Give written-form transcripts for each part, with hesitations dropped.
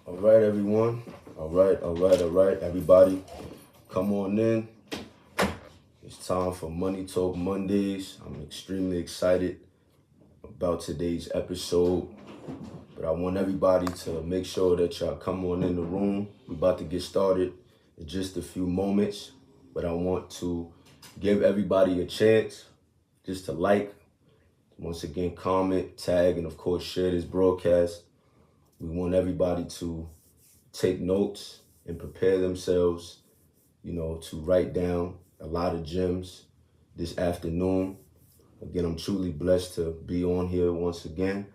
All right, everyone. All right. Everybody, come on in. It's time for Money Talk Mondays. I'm extremely excited about today's episode, but I want everybody to make sure that y'all come on in the room. We're about to get started in just a few moments, but I want to give everybody a chance just to like, once again, comment, tag, and of course, share this broadcast. We want everybody to take notes and prepare themselves, to write down a lot of gems this afternoon. Again, I'm truly blessed to be on here once again.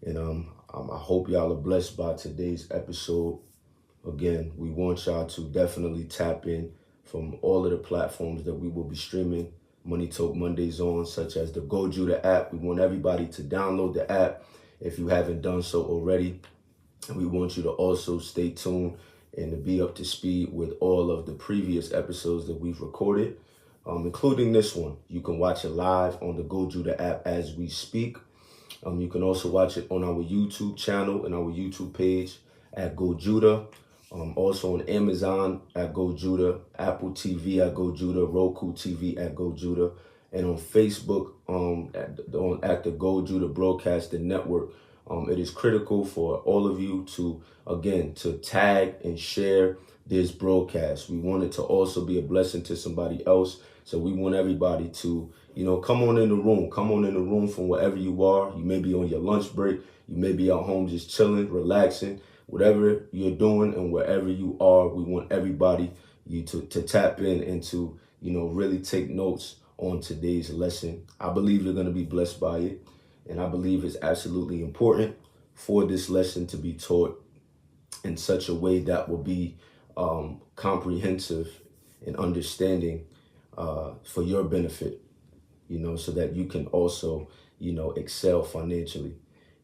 And I hope y'all are blessed by today's episode. Again, we want y'all to definitely tap in from all of the platforms that we will be streaming Money Talk Mondays on, such as the Go Judah app. We want everybody to download the app if you haven't done so already. And we want you to also stay tuned and to be up to speed with all of the previous episodes that we've recorded, including this one. You can watch it live on the Go Judah app as we speak. You can also watch it on our YouTube channel and our YouTube page at Go Judah. Also on Amazon at Go Judah, Apple TV at Go Judah, Roku TV at Go Judah, and on Facebook at the Go Judah Broadcasting Network. It is critical for all of you to tag and share this broadcast. We want it to also be a blessing to somebody else. So we want everybody to, come on in the room. Come on in the room from wherever you are. You may be on your lunch break. You may be at home just chilling, relaxing. Whatever you're doing and wherever you are, we want everybody to tap in and to, really take notes on today's lesson. I believe you're going to be blessed by it. And I believe it's absolutely important for this lesson to be taught in such a way that will be comprehensive and understanding for your benefit, so that you can also, excel financially.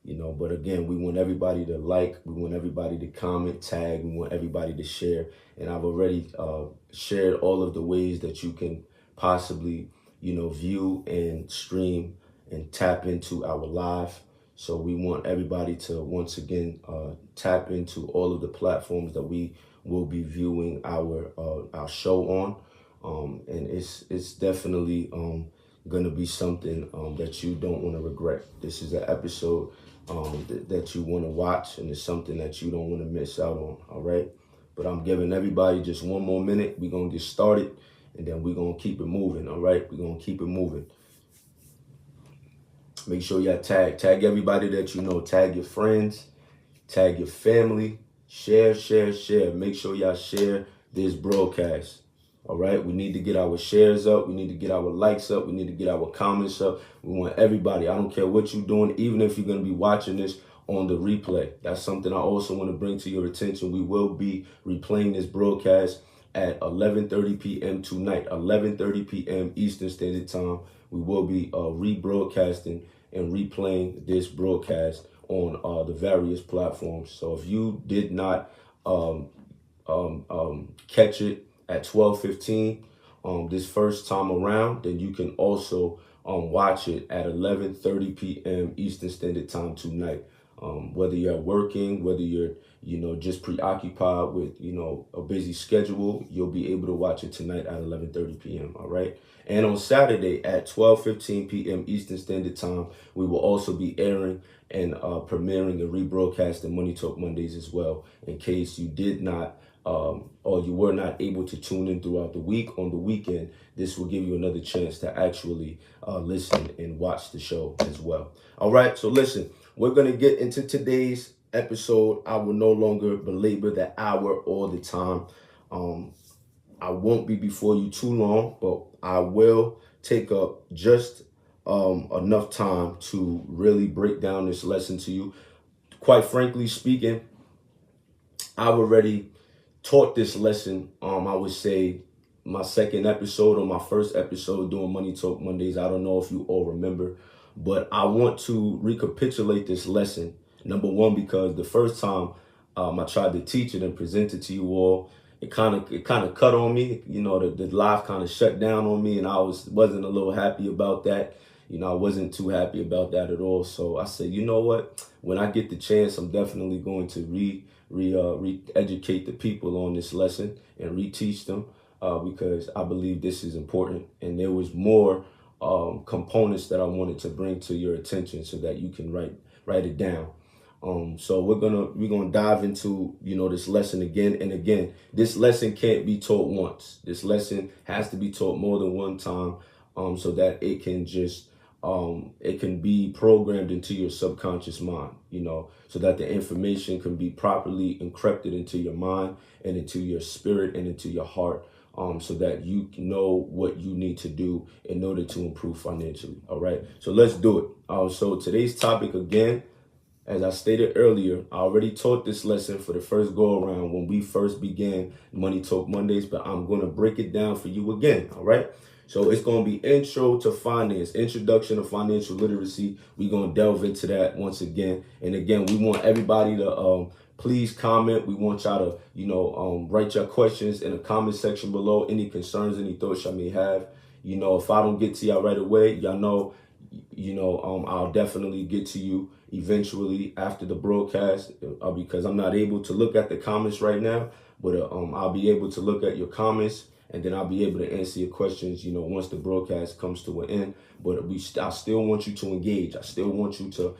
But again, we want everybody to like, we want everybody to comment, tag, we want everybody to share. And I've already shared all of the ways that you can possibly, view and stream and tap into our live. So we want everybody to once again tap into all of the platforms that we will be viewing our show on. And it's definitely going to be something that you don't want to regret. This is an episode that you want to watch, and it's something that you don't want to miss out on. All right. But I'm giving everybody just one more minute. We're going to get started, and then we're going to keep it moving. All right. We're going to keep it moving. Make sure y'all tag everybody that you know. Tag your friends, tag your family, share. Make sure y'all share this broadcast. All right, we need to get our shares up. We need to get our likes up. We need to get our comments up. We want everybody. I don't care what you're doing, even if you're going to be watching this on the replay. That's something I also want to bring to your attention. We will be replaying this broadcast at 11:30 p.m. tonight, 11:30 p.m. Eastern Standard Time. We will be rebroadcasting and replaying this broadcast on the various platforms. So if you did not catch it at 12:15 this first time around, then you can also watch it at 11:30 p.m. Eastern Standard Time tonight. Whether you're working, whether you're just preoccupied with a busy schedule, you'll be able to watch it tonight at 11:30 p.m. All right. And on Saturday at 12:15 p.m. Eastern Standard Time, we will also be airing and premiering and rebroadcasting Money Talk Mondays as well, in case you did not or you were not able to tune in throughout the week. On the weekend, this will give you another chance to actually listen and watch the show as well. All right, so listen, we're going to get into today's episode. I will no longer belabor the hour all the time. I won't be before you too long, but I will take up just enough time to really break down this lesson to you. Quite frankly speaking, I've already taught this lesson, I would say my second episode or my first episode doing Money Talk Mondays. I don't know if you all remember, but I want to recapitulate this lesson. Number one, because the first time I tried to teach it and present it to you all, it kind of cut on me. The live kind of shut down on me, and I wasn't a little happy about that. I wasn't too happy about that at all. So I said, you know what? When I get the chance, I'm definitely going to re-educate the people on this lesson and reteach them because I believe this is important. And there was more components that I wanted to bring to your attention so that you can write it down. So we're gonna dive into this lesson again and again. This lesson can't be taught once. This lesson has to be taught more than one time, so that it can it can be programmed into your subconscious mind. So that the information can be properly encrypted into your mind and into your spirit and into your heart. So that you know what you need to do in order to improve financially. All right. So let's do it. So today's topic again. As I stated earlier, I already taught this lesson for the first go around when we first began Money Talk Mondays, but I'm going to break it down for you again. All right. So it's going to be intro to finance, introduction to financial literacy. We're going to delve into that once again. And again, we want everybody to please comment. We want y'all to, write your questions in the comment section below. Any concerns, any thoughts y'all may have. If I don't get to y'all right away, y'all know, I'll definitely get to you eventually after the broadcast because I'm not able to look at the comments right now, but I'll be able to look at your comments and then I'll be able to answer your questions, once the broadcast comes to an end. But I still want you to engage. I still want you to,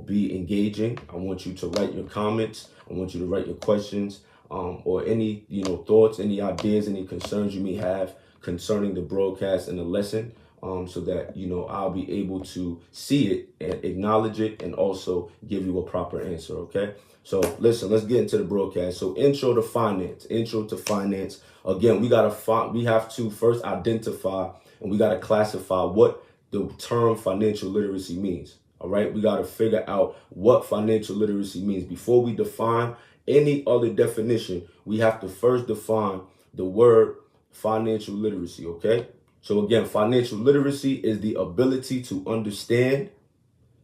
be engaging. I want you to write your comments. I want you to write your questions or any, thoughts, any ideas, any concerns you may have concerning the broadcast and the lesson. So that, I'll be able to see it and acknowledge it and also give you a proper answer. Okay. So listen, let's get into the broadcast. So intro to finance. Again, we have to first identify and we got to classify what the term financial literacy means. All right. We got to figure out what financial literacy means. Before we define any other definition, we have to first define the word financial literacy. Okay. So again, financial literacy is the ability to understand,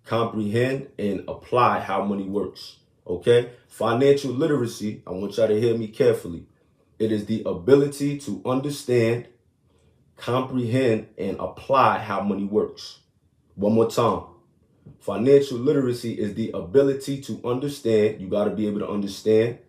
comprehend, and apply how money works. Okay? Financial literacy, I want y'all to hear me carefully. It is the ability to understand, comprehend, and apply how money works. One more time. Financial literacy is the ability to understand. You got to be able to understand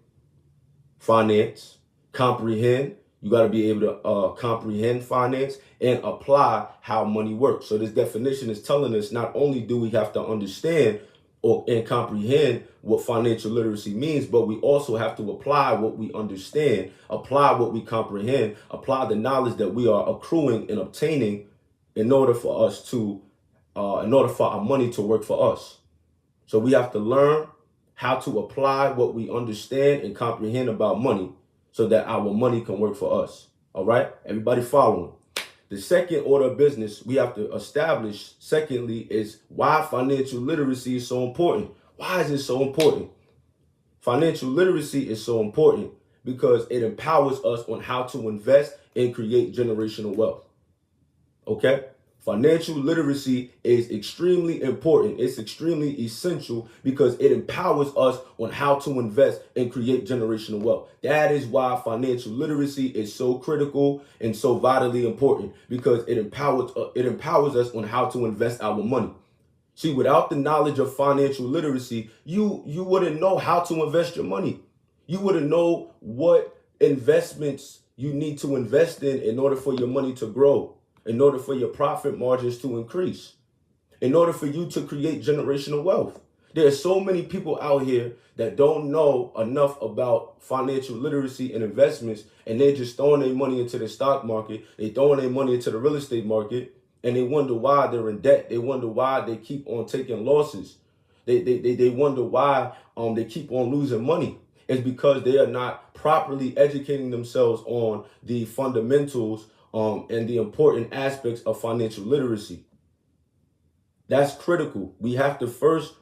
finance, comprehend. You got to be able to comprehend finance and apply how money works. So this definition is telling us not only do we have to understand and comprehend what financial literacy means, but we also have to apply what we understand, apply what we comprehend, apply the knowledge that we are accruing and obtaining in order for our money to work for us. So we have to learn how to apply what we understand and comprehend about money so that our money can work for us. All right? Everybody following? The second order of business we have to establish, secondly, is why financial literacy is so important. Why is it so important? Financial literacy is so important because it empowers us on how to invest and create generational wealth. Okay? Financial literacy is extremely important. It's extremely essential because it empowers us on how to invest and create generational wealth. That is why financial literacy is so critical and so vitally important because it empowers us on how to invest our money. See, without the knowledge of financial literacy, you wouldn't know how to invest your money. You wouldn't know what investments you need to invest in order for your money to grow, in order for your profit margins to increase, in order for you to create generational wealth. There are so many people out here that don't know enough about financial literacy and investments, and they're just throwing their money into the stock market. They're throwing their money into the real estate market, and they wonder why they're in debt. They wonder why they keep on taking losses. They wonder why they keep on losing money. It's because they are not properly educating themselves on the fundamentals and the important aspects of financial literacy. That's critical. We have to first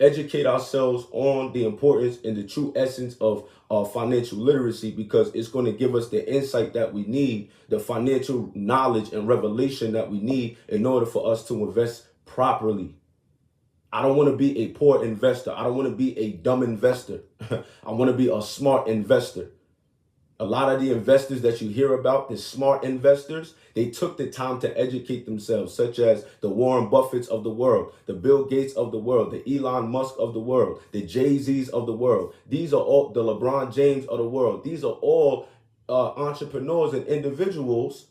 educate ourselves on the importance and the true essence of financial literacy because it's going to give us the insight that we need, the financial knowledge and revelation that we need in order for us to invest properly. I don't want to be a poor investor. I don't want to be a dumb investor. I want to be a smart investor. A lot of the investors that you hear about, the smart investors, they took the time to educate themselves, such as the Warren Buffetts of the world, the Bill Gates of the world, the Elon Musk of the world, the Jay-Z's of the world. These are all the LeBron James of the world. These are all entrepreneurs and individuals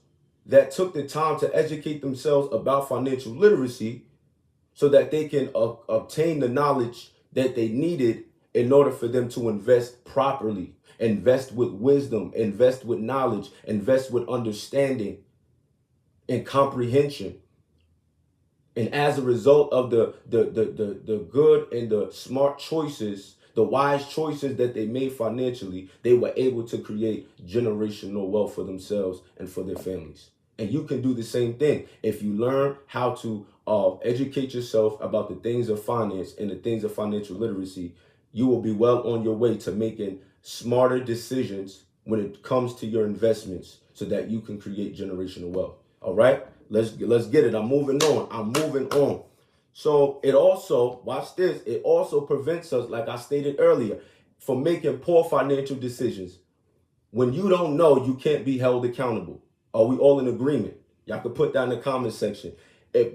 that took the time to educate themselves about financial literacy so that they can obtain the knowledge that they needed in order for them to invest properly, invest with wisdom, invest with knowledge, invest with understanding and comprehension. And as a result of the good and the smart choices, the wise choices that they made financially, they were able to create generational wealth for themselves and for their families. And you can do the same thing if you learn how to educate yourself about the things of finance and the things of financial literacy. You will be well on your way to making smarter decisions when it comes to your investments so that you can create generational wealth. All right, let's get it. I'm moving on. So it also, watch this, it also prevents us, like I stated earlier, from making poor financial decisions. When you don't know, you can't be held accountable. Are we all in agreement? Y'all can put that in the comment section.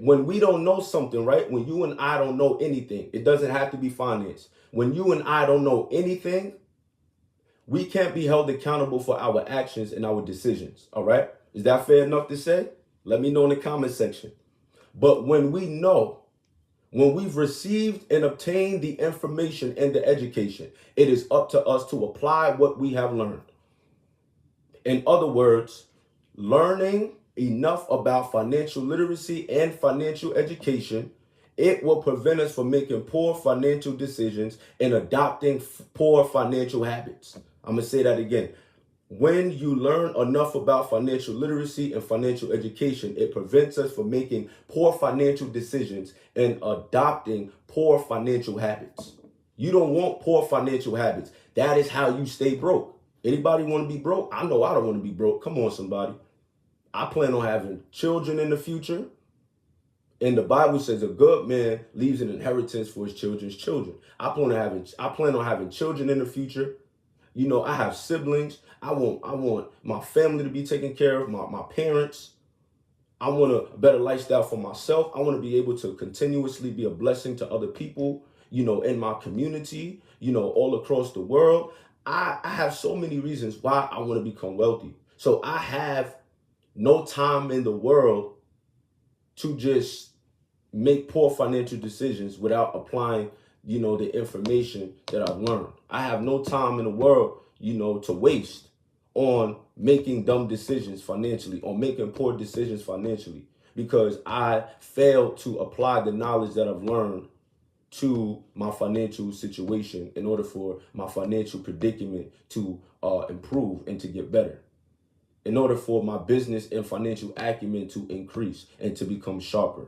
When we don't know something, right? When you and I don't know anything, it doesn't have to be finance. When you and I don't know anything, we can't be held accountable for our actions and our decisions. All right? Is that fair enough to say? Let me know in the comment section. But when we know, when we've received and obtained the information and the education, it is up to us to apply what we have learned. In other words, learning enough about financial literacy and financial education, it will prevent us from making poor financial decisions and adopting poor financial habits. I'm going to say that again. When you learn enough about financial literacy and financial education, it prevents us from making poor financial decisions and adopting poor financial habits. You don't want poor financial habits. That is how you stay broke. Anybody want to be broke? I know I don't want to be broke. Come on, somebody. I plan on having children in the future. And the Bible says a good man leaves an inheritance for his children's children. I plan on having children in the future. You know, I have siblings. I want my family to be taken care of, my parents. I want a better lifestyle for myself. I want to be able to continuously be a blessing to other people, you know, in my community, you know, all across the world. I have so many reasons why I want to become wealthy. So I have no time in the world to just make poor financial decisions without applying, you know, the information that I've learned. I have no time in the world, you know, to waste on making dumb decisions financially or making poor decisions financially because I failed to apply the knowledge that I've learned to my financial situation in order for my financial predicament to improve and to get better, in order for my business and financial acumen to increase and to become sharper.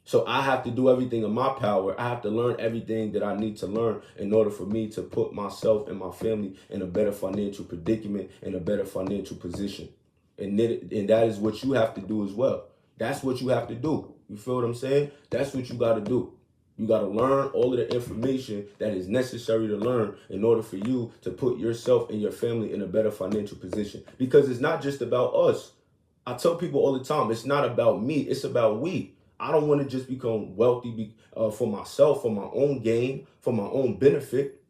So I have to do everything in my power. I have to learn everything that I need to learn in order for me to put myself and my family in a better financial predicament, in a better financial position. And that is what you have to do as well. That's what you have to do. You feel what I'm saying? That's what you got to do. You got to learn all of the information that is necessary to learn in order for you to put yourself and your family in a better financial position. Because it's not just about us. I tell people all the time, it's not about me. It's about we. I don't want to just become wealthy for myself, for my own gain, for my own benefit.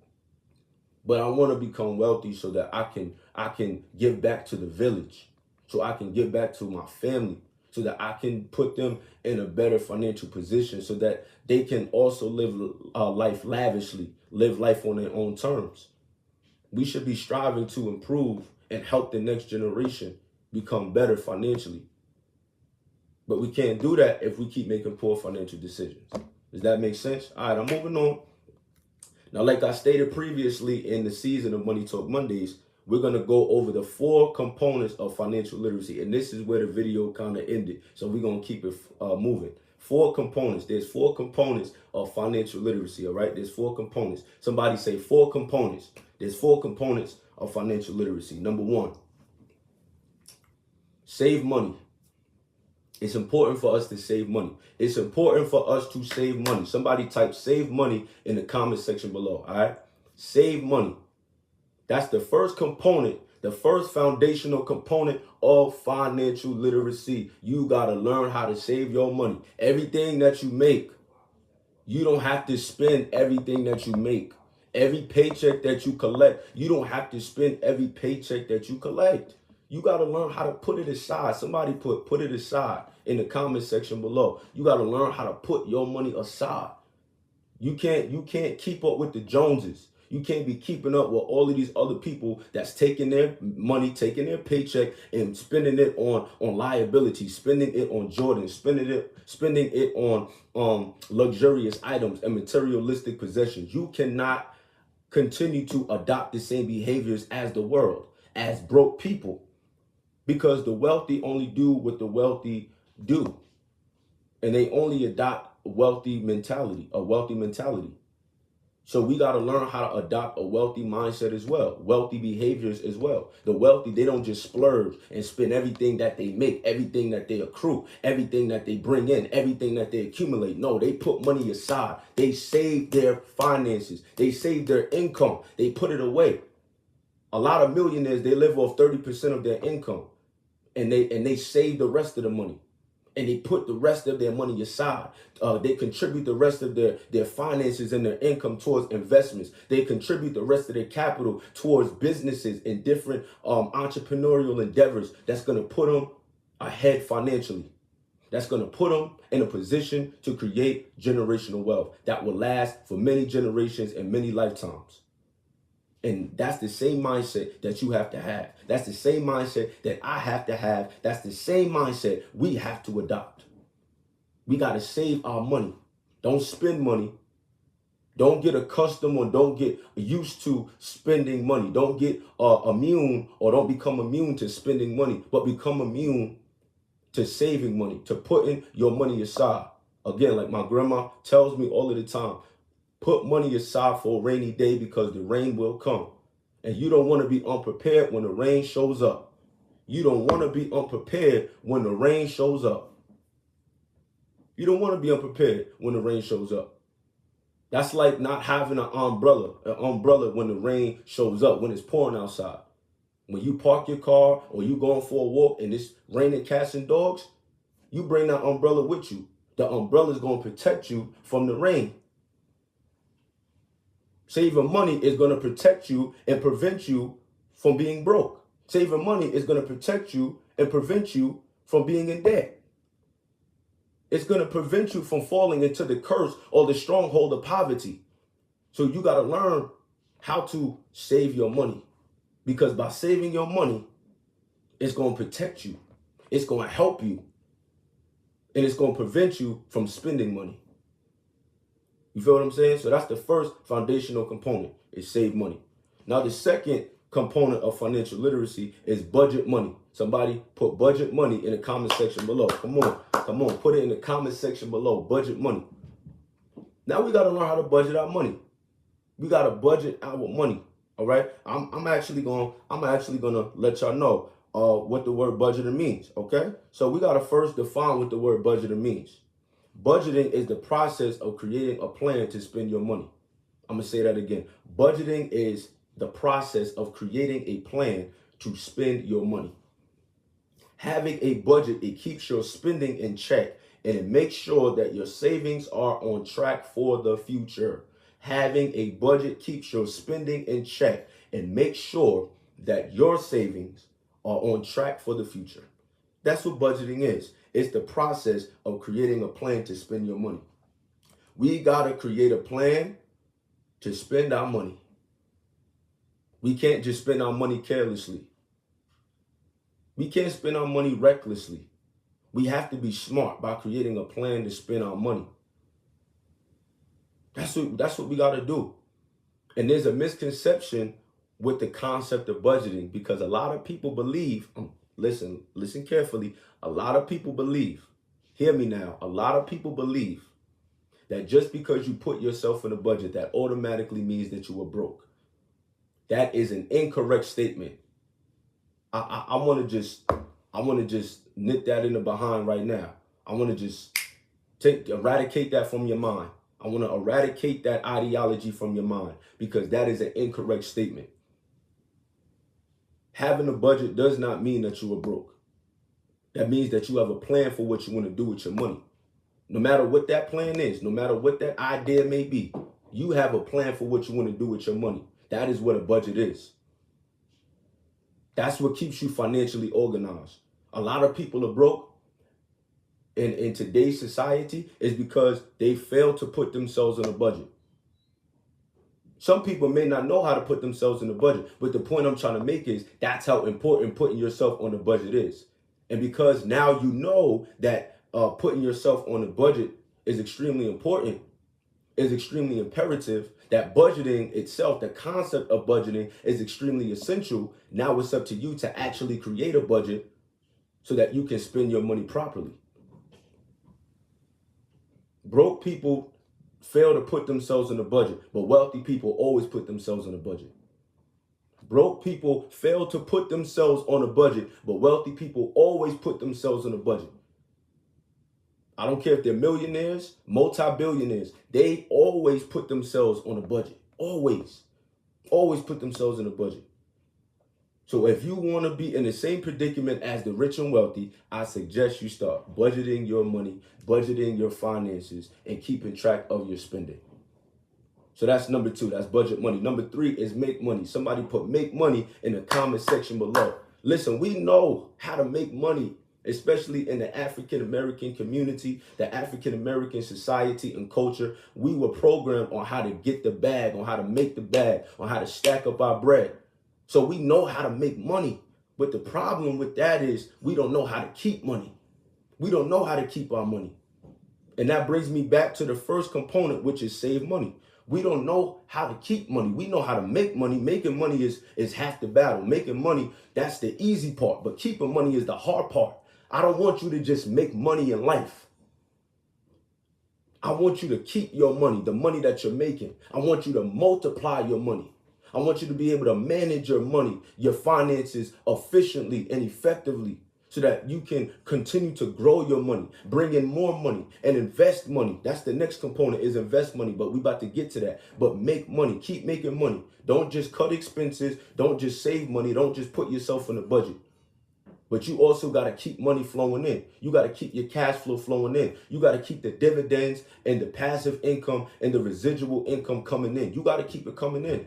But I want to become wealthy so that I can give back to the village, so I can give back to my family, so that I can put them in a better financial position so that they can also live life lavishly, live life on their own terms. We should be striving to improve and help the next generation become better financially. But we can't do that if we keep making poor financial decisions. Does that make sense? All right, I'm moving on. Now, like I stated previously in the season of Money Talk Mondays, we're going to go over the 4 components of financial literacy. And this is where the video kind of ended. So we're going to keep it moving. 4 components. There's 4 components of financial literacy, all right? There's 4 components. Somebody say 4 components. There's 4 components of financial literacy. Number 1, save money. It's important for us to save money. It's important for us to save money. Somebody type save money in the comment section below, all right? Save money. That's the first component The first foundational component of financial literacy. You got to learn how to save your money. Everything that you make, you don't have to spend everything that you make. Every paycheck that you collect, you don't have to spend every paycheck that you collect. You got to learn how to put it aside. Somebody put it aside in the comment section below. You got to learn how to put your money aside. You can't keep up with the Joneses. You can't be keeping up with all of these other people that's taking their money, taking their paycheck and spending it on liabilities, spending it on Jordan, spending it on luxurious items and materialistic possessions. You cannot continue to adopt the same behaviors as the world, as broke people, because the wealthy only do what the wealthy do, and they only adopt a wealthy mentality. So we got to learn how to adopt a wealthy mindset as well, wealthy behaviors as well. The wealthy, they don't just splurge and spend everything that they make, everything that they accrue, everything that they bring in, everything that they accumulate. No, they put money aside. They save their finances. They save their income. They put it away. A lot of millionaires, they live off 30% of their income, and they save the rest of the money. And they put the rest of their money aside. They contribute the rest of their finances and their income towards investments. They contribute the rest of their capital towards businesses and different entrepreneurial endeavors that's going to put them ahead financially. That's going to put them in a position to create generational wealth that will last for many generations and many lifetimes. And that's the same mindset that you have to have. That's the same mindset that I have to have. That's the same mindset we have to adopt. We got to save our money. Don't spend money. Don't get accustomed or don't get used to spending money. Don't get immune, or don't become immune to spending money, but become immune to saving money, to putting your money aside. Again, like my grandma tells me all of the time, put money aside for a rainy day, because the rain will come. And you don't want to be unprepared when the rain shows up. You don't want to be unprepared when the rain shows up. You don't want to be unprepared when the rain shows up. That's like not having an umbrella when the rain shows up, when it's pouring outside. When you park your car or you going for a walk and it's raining cats and dogs, you bring that umbrella with you. The umbrella is going to protect you from the rain. Saving money is going to protect you and prevent you from being broke. Saving money is going to protect you and prevent you from being in debt. It's going to prevent you from falling into the curse or the stronghold of poverty. So you got to learn how to save your money, because by saving your money, it's going to protect you. It's going to help you. And it's going to prevent you from spending money. You feel what I'm saying? So that's the first foundational component, is save money. Now, the second component of financial literacy is budget money. Somebody put budget money in the comment section below. Come on, put it in the comment section below. Budget money. Now we got to learn how to budget our money. We got to budget our money. All right. I'm actually gonna let y'all know what the word budgeting means. Okay. So we got to first define what the word budgeting means. Budgeting is the process of creating a plan to spend your money. I'm going to say that again. Budgeting is the process of creating a plan to spend your money. Having a budget, it keeps your spending in check, and it makes sure that your savings are on track for the future. Having a budget keeps your spending in check and makes sure that your savings are on track for the future. That's what budgeting is. It's the process of creating a plan to spend your money. We got to create a plan to spend our money. We can't just spend our money carelessly. We can't spend our money recklessly. We have to be smart by creating a plan to spend our money. That's what we got to do. And there's a misconception with the concept of budgeting, because a lot of people believe, listen carefully, a lot of people believe, hear me now, a lot of people believe that just because you put yourself in a budget, that automatically means that you are broke. That is an incorrect statement. I want to just nip that in the behind right now. I want to just eradicate that from your mind. I want to eradicate that ideology from your mind, because that is an incorrect statement. Having a budget does not mean that you are broke. That means that you have a plan for what you want to do with your money. No matter what that plan is, no matter what that idea may be, you have a plan for what you want to do with your money. That is what a budget is. That's what keeps you financially organized. A lot of people are broke in today's society is because they fail to put themselves on a budget. Some people may not know how to put themselves in a budget, but the point I'm trying to make is that's how important putting yourself on a budget is. And because now you know that putting yourself on a budget is extremely important, is extremely imperative, that budgeting itself, the concept of budgeting is extremely essential. Now it's up to you to actually create a budget so that you can spend your money properly. Broke people fail to put themselves in a budget, but wealthy people always put themselves on a budget. Broke people fail to put themselves on a budget, but wealthy people always put themselves on a budget. I don't care if they're millionaires, multi-billionaires, they always put themselves on a budget. Always put themselves in a budget. So if you want to be in the same predicament as the rich and wealthy, I suggest you start budgeting your money, budgeting your finances, and keeping track of your spending. So that's number 2. That's budget money. Number 3 is make money. Somebody put make money in the comment section below. Listen, we know how to make money, especially in the African-American community, the African-American society and culture. We were programmed on how to get the bag, on how to make the bag, on how to stack up our bread. So we know how to make money. But the problem with that is we don't know how to keep money. We don't know how to keep our money. And that brings me back to the first component, which is save money. We don't know how to keep money. We know how to make money. Making money is half the battle. Making money, that's the easy part. But keeping money is the hard part. I don't want you to just make money in life. I want you to keep your money, the money that you're making. I want you to multiply your money. I want you to be able to manage your money, your finances efficiently and effectively so that you can continue to grow your money, bring in more money and invest money. That's the next component is invest money, but we about to get to that. But make money, keep making money. Don't just cut expenses. Don't just save money. Don't just put yourself in a budget. But you also got to keep money flowing in. You got to keep your cash flow flowing in. You got to keep the dividends and the passive income and the residual income coming in. You got to keep it coming in.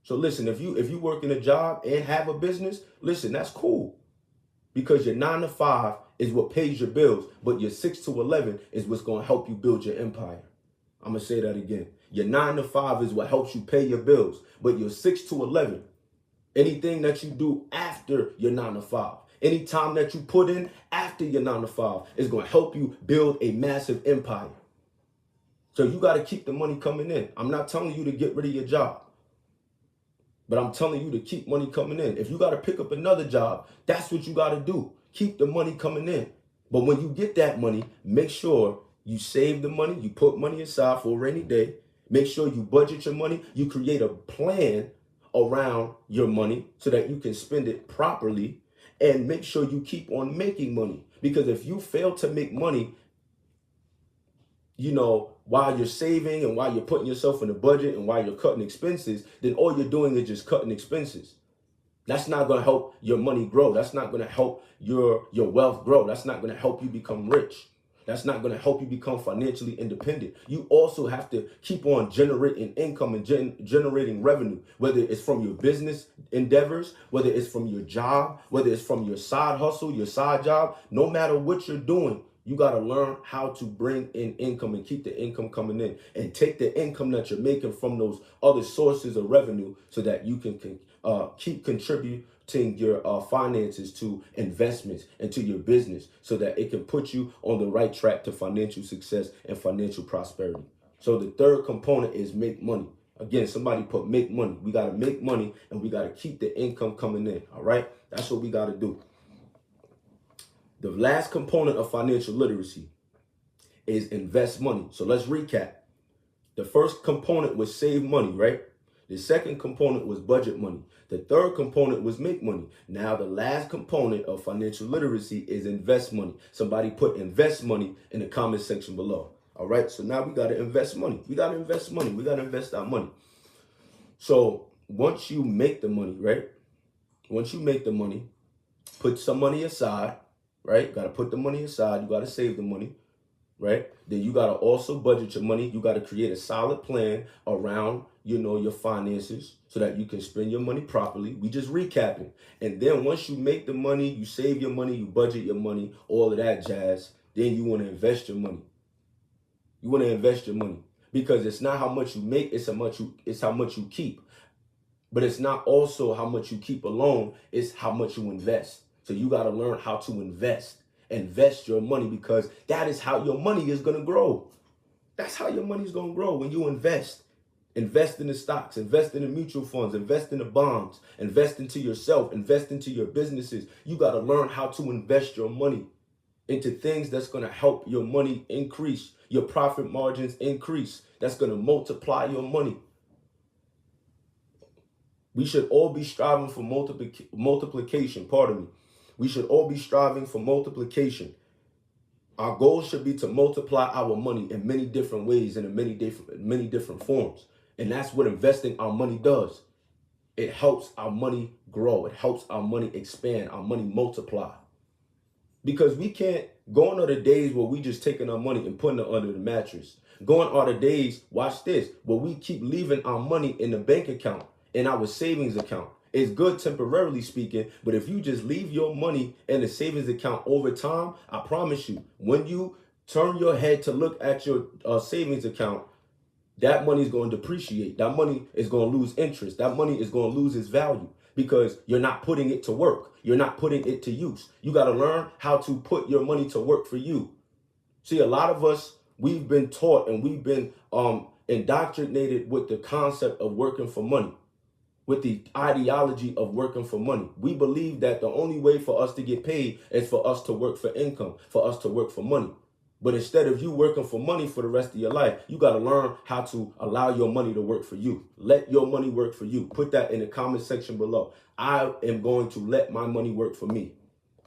So listen, if you work in a job and have a business, listen, that's cool. Because your 9 to 5 is what pays your bills, but your 6 to 11 is what's going to help you build your empire. I'm going to say that again. Your 9 to 5 is what helps you pay your bills, but your 6 to 11, anything that you do after your 9 to 5, any time that you put in after your 9 to 5 is going to help you build a massive empire. So you got to keep the money coming in. I'm not telling you to get rid of your job, but I'm telling you to keep money coming in. If you got to pick up another job, that's what you got to do. Keep the money coming in. But when you get that money, make sure you save the money. You put money aside for a rainy day. Make sure you budget your money. You create a plan around your money so that you can spend it properly. And make sure you keep on making money. Because if you fail to make money, while you're saving and while you're putting yourself in a budget and while you're cutting expenses, then all you're doing is just cutting expenses. That's not going to help your money grow. That's not going to help your wealth grow. That's not going to help you become rich. That's not going to help you become financially independent. You also have to keep on generating income and generating revenue, whether it's from your business endeavors, whether it's from your job, whether it's from your side hustle, your side job. No matter what you're doing, you got to learn how to bring in income and keep the income coming in and take the income that you're making from those other sources of revenue so that you can keep contributing your finances to investments and to your business so that it can put you on the right track to financial success and financial prosperity. So the third component is make money. Again, somebody put make money. We got to make money and we got to keep the income coming in. All right. That's what we got to do. The last component of financial literacy is invest money. So let's recap. The first component was save money, right? The second component was budget money. The third component was make money. Now the last component of financial literacy is invest money. Somebody put invest money in the comment section below. All right. So now we got to invest money. We got to invest money. We got to invest our money. So once you make the money, right? Once you make the money, put some money aside, right? You got to put the money aside. You got to save the money, right? Then you got to also budget your money. You got to create a solid plan around, your finances so that you can spend your money properly. We just recapping. And then once you make the money, you save your money, you budget your money, all of that jazz, then you want to invest your money. You want to invest your money because it's not how much you make, it's how much you keep. But it's not also how much you keep alone, it's how much you invest. So you got to learn how to invest your money, because that is how your money is going to grow. That's how your money is going to grow when you invest. Invest in the stocks, invest in the mutual funds, invest in the bonds, invest into yourself, invest into your businesses. You got to learn how to invest your money into things that's going to help your money increase, your profit margins increase. That's going to multiply your money. We should all be striving for multiplication. Pardon me. We should all be striving for multiplication. Our goal should be to multiply our money in many different ways and in many different forms. And that's what investing our money does. It helps our money grow. It helps our money expand, our money multiply. Because we can't, gone are the days where we just taking our money and putting it under the mattress. Gone are the days, watch this, where we keep leaving our money in the bank account, in our savings account. It's good temporarily speaking, but if you just leave your money in the savings account over time, I promise you, when you turn your head to look at your savings account, that money is going to depreciate. That money is going to lose interest. That money is going to lose its value because you're not putting it to work. You're not putting it to use. You got to learn how to put your money to work for you. See, a lot of us, we've been taught and we've been indoctrinated with the concept of working for money, with the ideology of working for money. We believe that the only way for us to get paid is for us to work for income, for us to work for money. But instead of you working for money for the rest of your life, you got to learn how to allow your money to work for you. Let your money work for you. Put that in the comment section below. I am going to let my money work for me.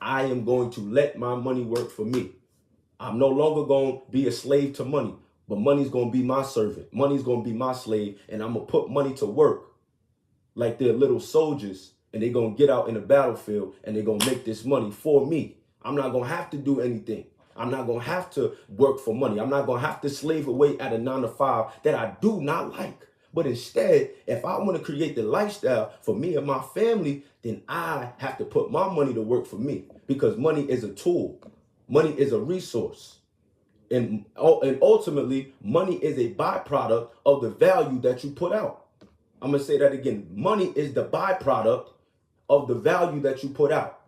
I am going to let my money work for me. I'm no longer going to be a slave to money, but money's going to be my servant. Money's going to be my slave, and I'm going to put money to work like they're little soldiers, and they're going to get out in the battlefield, and they're going to make this money for me. I'm not going to have to do anything. I'm not going to have to work for money. I'm not going to have to slave away at a 9-to-5 that I do not like. But instead, if I want to create the lifestyle for me and my family, then I have to put my money to work for me, because money is a tool. Money is a resource. And ultimately, money is a byproduct of the value that you put out. I'm going to say that again. Money is the byproduct of the value that you put out.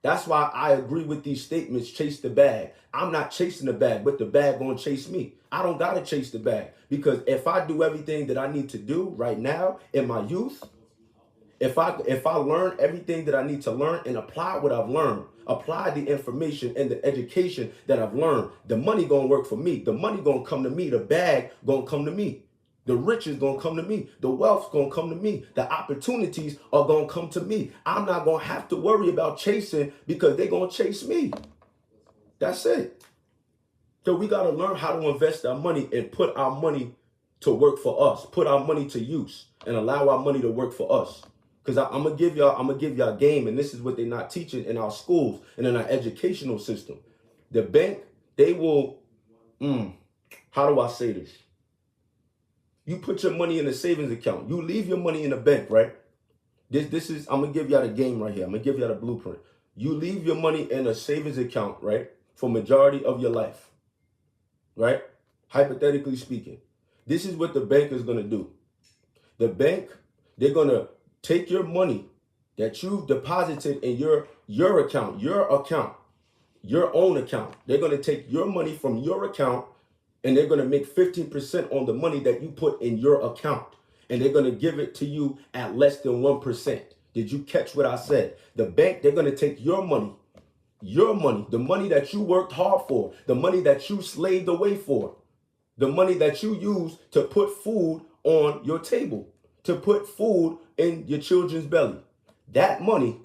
That's why I agree with these statements, chase the bag. I'm not chasing the bag, but the bag gonna chase me. I don't gotta chase the bag, because if I do everything that I need to do right now in my youth, if I learn everything that I need to learn and apply what I've learned, apply the information and the education that I've learned, the money gonna work for me. The money gonna come to me. The bag gonna come to me. The riches gonna come to me. The wealth's gonna come to me. The opportunities are gonna come to me. I'm not gonna have to worry about chasing, because they're gonna chase me. That's it. So we gotta learn how to invest our money and put our money to work for us. Put our money to use and allow our money to work for us. Because I'm gonna give y'all game, and this is what they're not teaching in our schools and in our educational system. The bank, they will, how do I say this? You put your money in a savings account. You leave your money in the bank, right? This is, I'm going to give y'all the game right here. I'm going to give y'all the blueprint. You leave your money in a savings account, right? For majority of your life, right? Hypothetically speaking, this is what the bank is going to do. The bank, they're going to take your money that you've deposited in your account, your own account. They're going to take your money from your account, and they're going to make 15% on the money that you put in your account. And they're going to give it to you at less than 1%. Did you catch what I said? The bank, they're going to take your money, the money that you worked hard for, the money that you slaved away for, the money that you use to put food on your table, to put food in your children's belly. That money,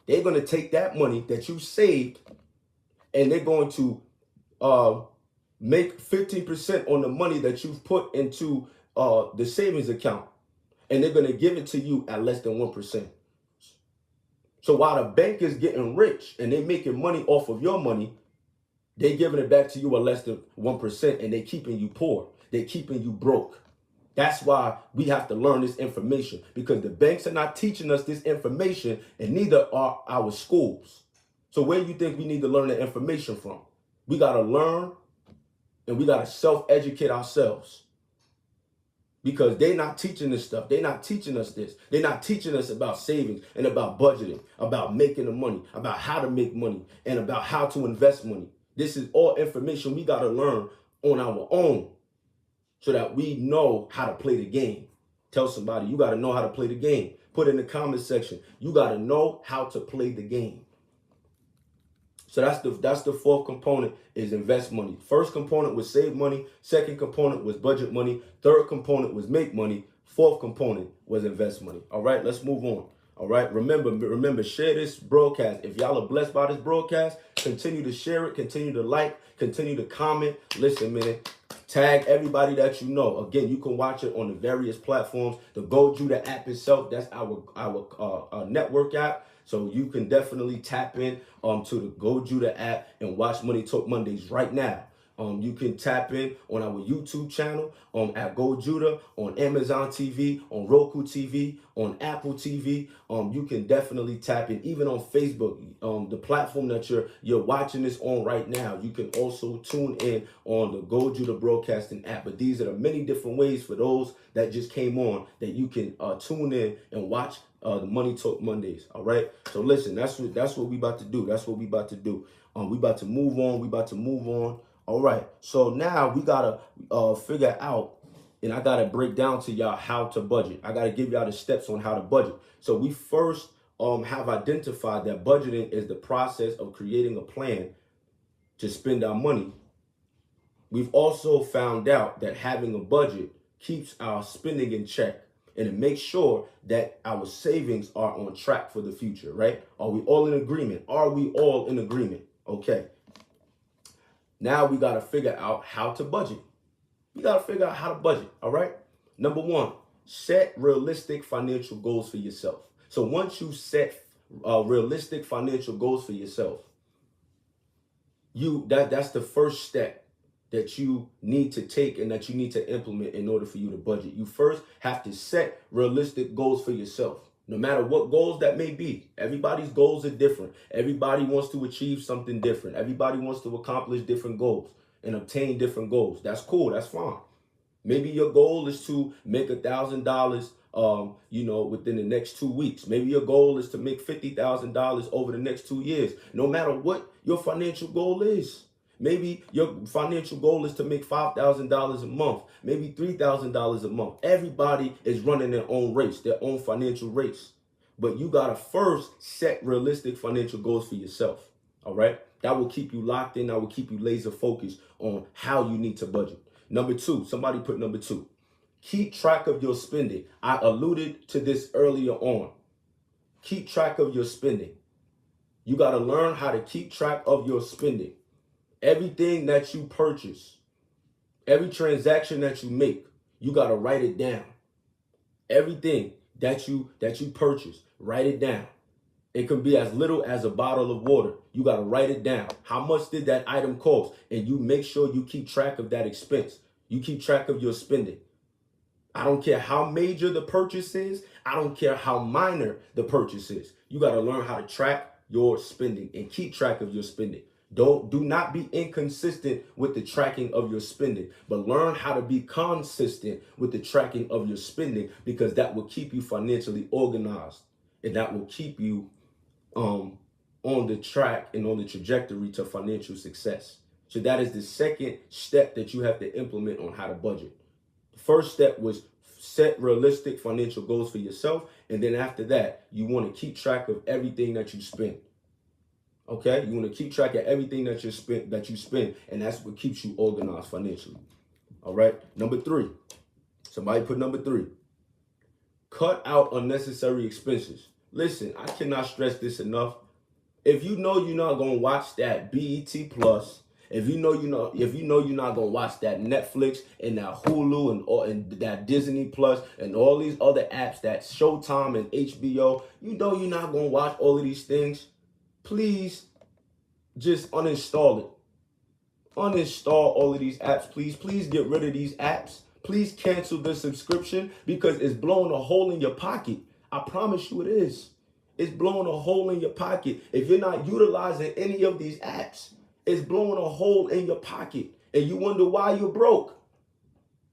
they're going to take that money that you saved, and they're going to make 15% on the money that you've put into the savings account, and they're going to give it to you at less than 1%. So while the bank is getting rich and they making money off of your money, they giving it back to you at less than 1%, and they keeping you poor. They keeping you broke. That's why we have to learn this information, because the banks are not teaching us this information, and neither are our schools. So where do you think we need to learn the information from? We got to learn, and we got to self-educate ourselves, because they're not teaching this stuff. They're not teaching us this. They're not teaching us about savings and about budgeting, about making the money, about how to make money, and about how to invest money. This is all information we got to learn on our own, so that we know how to play the game. Tell somebody, you got to know how to play the game. Put in the comment section, you got to know how to play the game. So that's the fourth component, is invest money. First component was save money. Second component was budget money. Third component was make money. Fourth component was invest money. All right, let's move on. All right, remember, share this broadcast. If y'all are blessed by this broadcast, continue to share it, continue to like, continue to comment. Listen, man, tag everybody that you know. Again, you can watch it on the various platforms. The Go Judah app itself, that's our network app. So you can definitely tap in to the Go Judah app and watch Money Talk Mondays right now. You can tap in on our YouTube channel at Go Judah, on Amazon TV, on Roku TV, on Apple TV. You can definitely tap in, even on Facebook, the platform that you're watching this on right now. You can also tune in on the Go Judah Broadcasting app. But these are the many different ways for those that just came on that you can tune in and watch the Money Talk Mondays. All right. So listen, that's what we about to do. That's what we about to do. We about to move on. All right, so now we gotta figure out, and I gotta break down to y'all how to budget. I gotta give y'all the steps on how to budget. So we first have identified that budgeting is the process of creating a plan to spend our money. We've also found out that having a budget keeps our spending in check, and it makes sure that our savings are on track for the future, right? Are we all in agreement? Are we all in agreement? Okay. Now we got to figure out how to budget. We got to figure out how to budget, all right? Number one, set realistic financial goals for yourself. So once you set realistic financial goals for yourself, that's the first step that you need to take and that you need to implement in order for you to budget. You first have to set realistic goals for yourself. No matter what goals that may be. Everybody's goals are different. Everybody wants to achieve something different. Everybody wants to accomplish different goals and obtain different goals. That's cool. That's fine. Maybe your goal is to make $1,000, within the next 2 weeks. Maybe your goal is to make $50,000 over the next 2 years. No matter what your financial goal is. Maybe your financial goal is to make $5,000 a month, maybe $3,000 a month. Everybody is running their own race, their own financial race. But you got to first set realistic financial goals for yourself. All right. That will keep you locked in. That will keep you laser focused on how you need to budget. Number two, somebody put number two. Keep track of your spending. I alluded to this earlier on. Keep track of your spending. You got to learn how to keep track of your spending. Everything that you purchase, every transaction that you make, you got to write it down. Everything that you purchase, write it down. It can be as little as a bottle of water. You got to write it down. How much did that item cost? And you make sure you keep track of that expense. You keep track of your spending. I don't care how major the purchase is. I don't care how minor the purchase is. You got to learn how to track your spending and keep track of your spending. Do not be inconsistent with the tracking of your spending, but learn how to be consistent with the tracking of your spending, because that will keep you financially organized, and that will keep you on the track and on the trajectory to financial success. So that is the second step that you have to implement on how to budget. The first step was set realistic financial goals for yourself, and then after that, you want to keep track of everything that you spend. Okay, you want to keep track of everything that you spend, and that's what keeps you organized financially. All right. Number three. Somebody put number three. Cut out unnecessary expenses. Listen, I cannot stress this enough. If you know you're not going to watch that BET Plus, If you know you're not gonna watch that Netflix and that Hulu and that Disney Plus and all these other apps, that Showtime and HBO, you know you're not gonna watch all of these things, please just uninstall it. Uninstall all of these apps, please. Please get rid of these apps. Please cancel the subscription because it's blowing a hole in your pocket. I promise you it is. It's blowing a hole in your pocket. If you're not utilizing any of these apps, it's blowing a hole in your pocket. And you wonder why you're broke.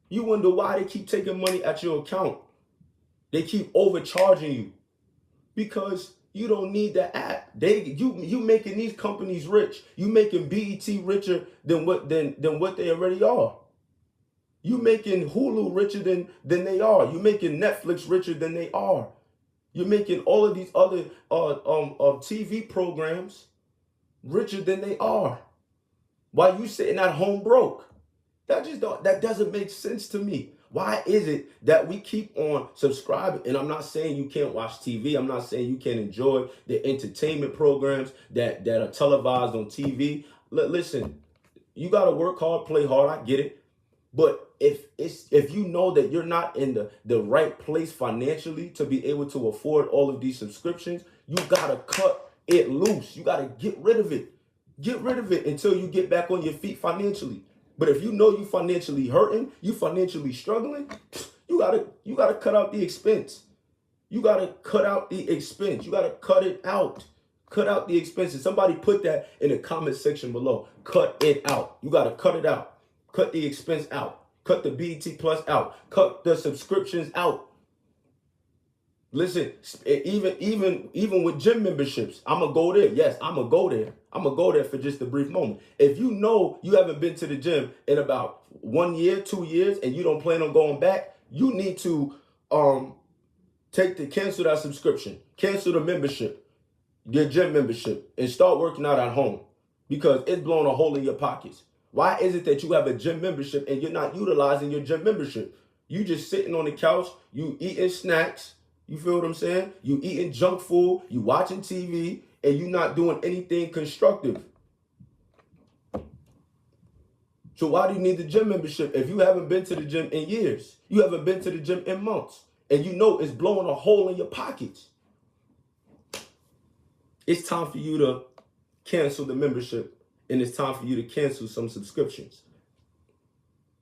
You wonder why they keep taking money at your account. They keep overcharging you because you don't need the app. You making these companies rich. You making BET richer than what they already are. You making Hulu richer than they are. You making Netflix richer than they are. You're making all of these other TV programs richer than they are. While you sitting at home broke. That doesn't make sense to me. Why is it that we keep on subscribing? And I'm not saying you can't watch TV. I'm not saying you can't enjoy the entertainment programs that are televised on TV. Listen, you got to work hard, play hard. I get it. But if you know that you're not in the right place financially to be able to afford all of these subscriptions, you got to cut it loose. You got to get rid of it. Get rid of it until you get back on your feet financially. But if you know you financially hurting, you financially struggling, you gotta cut out the expense. You gotta cut out the expense. You gotta cut it out. Cut out the expenses. Somebody put that in the comment section below. Cut it out. You gotta cut it out. Cut the expense out. Cut the BET Plus out. Cut the subscriptions out. Listen, even with gym memberships, I'm going to go there. Yes, I'm going to go there. I'm going to go there for just a brief moment. If you know you haven't been to the gym in about 1 year, 2 years, and you don't plan on going back, you need to cancel that subscription. Cancel the membership, your gym membership, and start working out at home because it's blowing a hole in your pockets. Why is it that you have a gym membership and you're not utilizing your gym membership? You just sitting on the couch, you eating snacks. You feel what I'm saying? You eating junk food, you watching TV, and you not doing anything constructive. So why do you need the gym membership if you haven't been to the gym in years? You haven't been to the gym in months, and you know it's blowing a hole in your pockets. It's time for you to cancel the membership, and it's time for you to cancel some subscriptions.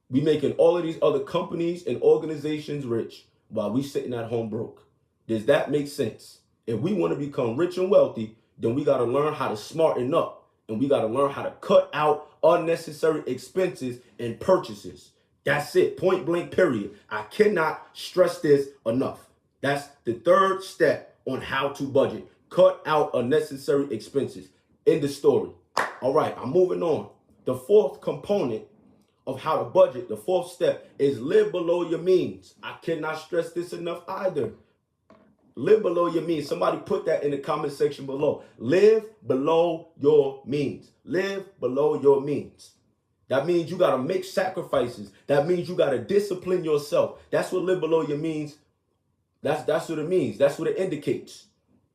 We making all of these other companies and organizations rich while we sitting at home broke. Does that make sense? If we want to become rich and wealthy, then we got to learn how to smarten up, and we got to learn how to cut out unnecessary expenses and purchases. That's it. Point blank, period. I cannot stress this enough. That's the third step on how to budget. Cut out unnecessary expenses. End the story. All right, I'm moving on. The fourth component of how to budget, the fourth step, is live below your means. I cannot stress this enough either. Live below your means. Somebody put that in the comment section below. Live below your means. Live below your means. That means you got to make sacrifices. That means you got to discipline yourself. That's what live below your means. That's what it means. That's what it indicates.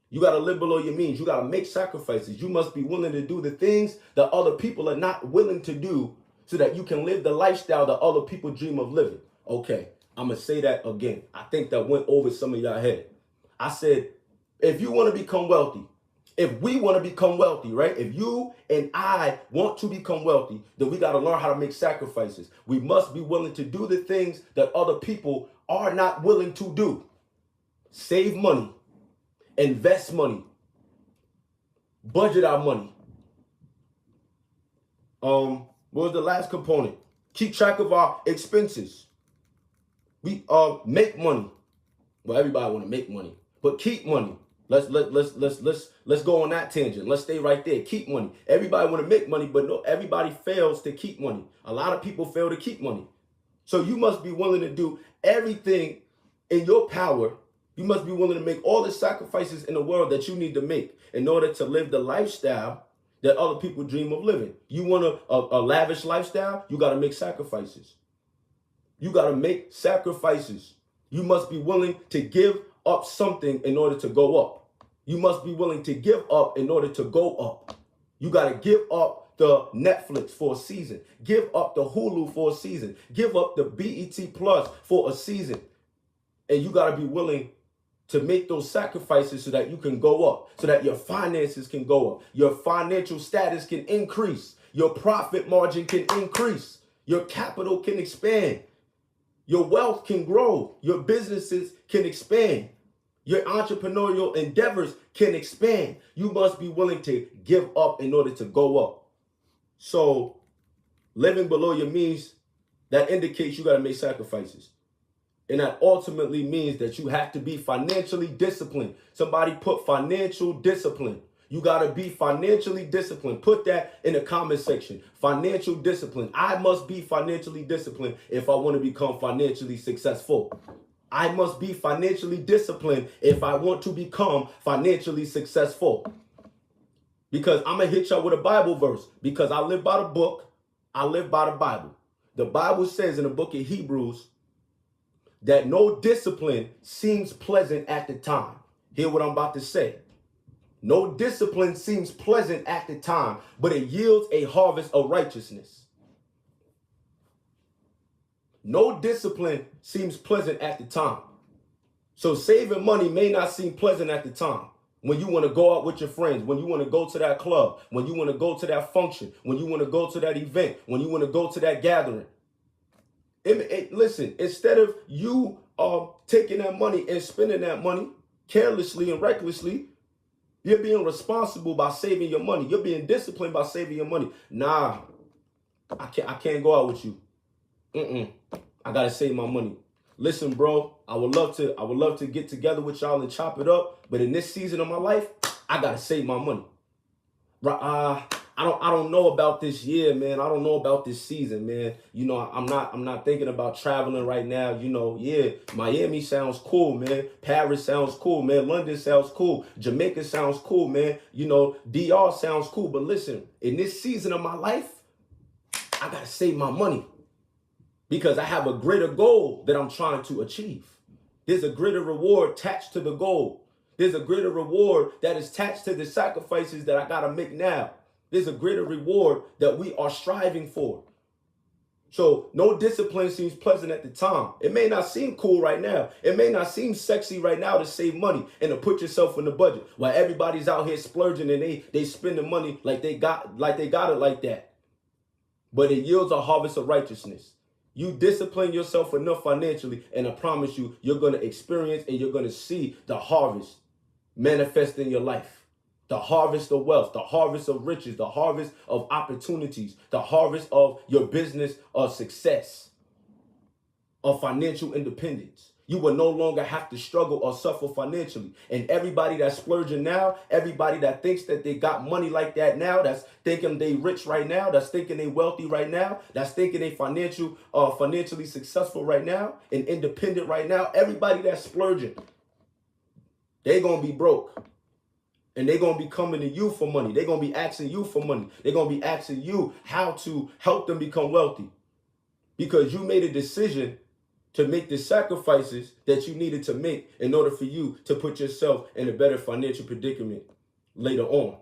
You got to live below your means. You got to make sacrifices. You must be willing to do the things that other people are not willing to do so that you can live the lifestyle that other people dream of living. Okay, I'm going to say that again. I think that went over some of y'all head. I said, if you want to become wealthy, if we want to become wealthy, right? If you and I want to become wealthy, then we got to learn how to make sacrifices. We must be willing to do the things that other people are not willing to do. Save money, invest money, budget our money. What was the last component? Keep track of our expenses. We make money. Well, everybody want to make money, but keep money. Let's go on that tangent. Let's stay right there. Keep money. Everybody want to make money, but no, everybody fails to keep money. A lot of people fail to keep money. So you must be willing to do everything in your power. You must be willing to make all the sacrifices in the world that you need to make in order to live the lifestyle that other people dream of living. You want a lavish lifestyle? You got to make sacrifices. You got to make sacrifices. You must be willing to give up something in order to go up. You must be willing to give up in order to go up. You got to give up the Netflix for a season. Give up the Hulu for a season. Give up the BET Plus for a season. And you got to be willing to make those sacrifices so that you can go up, so that your finances can go up, your financial status can increase, your profit margin can increase, your capital can expand, your wealth can grow, your businesses can expand, your entrepreneurial endeavors can expand. You must be willing to give up in order to go up. So living below your means, that indicates you got to make sacrifices. And that ultimately means that you have to be financially disciplined. Somebody put financial discipline. You got to be financially disciplined. Put that in the comment section. Financial discipline. I must be financially disciplined if I want to become financially successful. I must be financially disciplined if I want to become financially successful. Because I'm going to hit y'all with a Bible verse. Because I live by the book. I live by the Bible. The Bible says in the book of Hebrews that no discipline seems pleasant at the time. Hear what I'm about to say. No discipline seems pleasant at the time, but it yields a harvest of righteousness. No discipline seems pleasant at the time. So saving money may not seem pleasant at the time. When you want to go out with your friends, when you want to go to that club, when you want to go to that function, when you want to go to that event, when you want to go to that gathering. Listen, instead of you taking that money and spending that money carelessly and recklessly, you're being responsible by saving your money. You're being disciplined by saving your money. Nah, I can't go out with you. I gotta save my money. Listen, bro, I would love to get together with y'all and chop it up, but in this season of my life, I gotta save my money. I don't know about this year, man. I don't know about this season, man. You know, I'm not thinking about traveling right now. You know, yeah, Miami sounds cool, man. Paris sounds cool, man. London sounds cool. Jamaica sounds cool, man. You know, DR sounds cool. But listen, in this season of my life, I gotta save my money because I have a greater goal that I'm trying to achieve. There's a greater reward attached to the goal. There's a greater reward that is attached to the sacrifices that I gotta make now. There's a greater reward that we are striving for. So no discipline seems pleasant at the time. It may not seem cool right now. It may not seem sexy right now to save money and to put yourself in the budget while everybody's out here splurging and they spend the money like they got it like that. But it yields a harvest of righteousness. You discipline yourself enough financially, and I promise you, you're going to experience and you're going to see the harvest manifest in your life. The harvest of wealth, the harvest of riches, the harvest of opportunities, the harvest of your business of success, of financial independence. You will no longer have to struggle or suffer financially. And everybody that's splurging now, everybody that thinks that they got money like that now, that's thinking they rich right now, that's thinking they wealthy right now, that's thinking they financially successful right now and independent right now, everybody that's splurging, they gonna be broke. And they're going to be coming to you for money. They're going to be asking you for money. They're going to be asking you how to help them become wealthy. Because you made a decision to make the sacrifices that you needed to make in order for you to put yourself in a better financial predicament later on.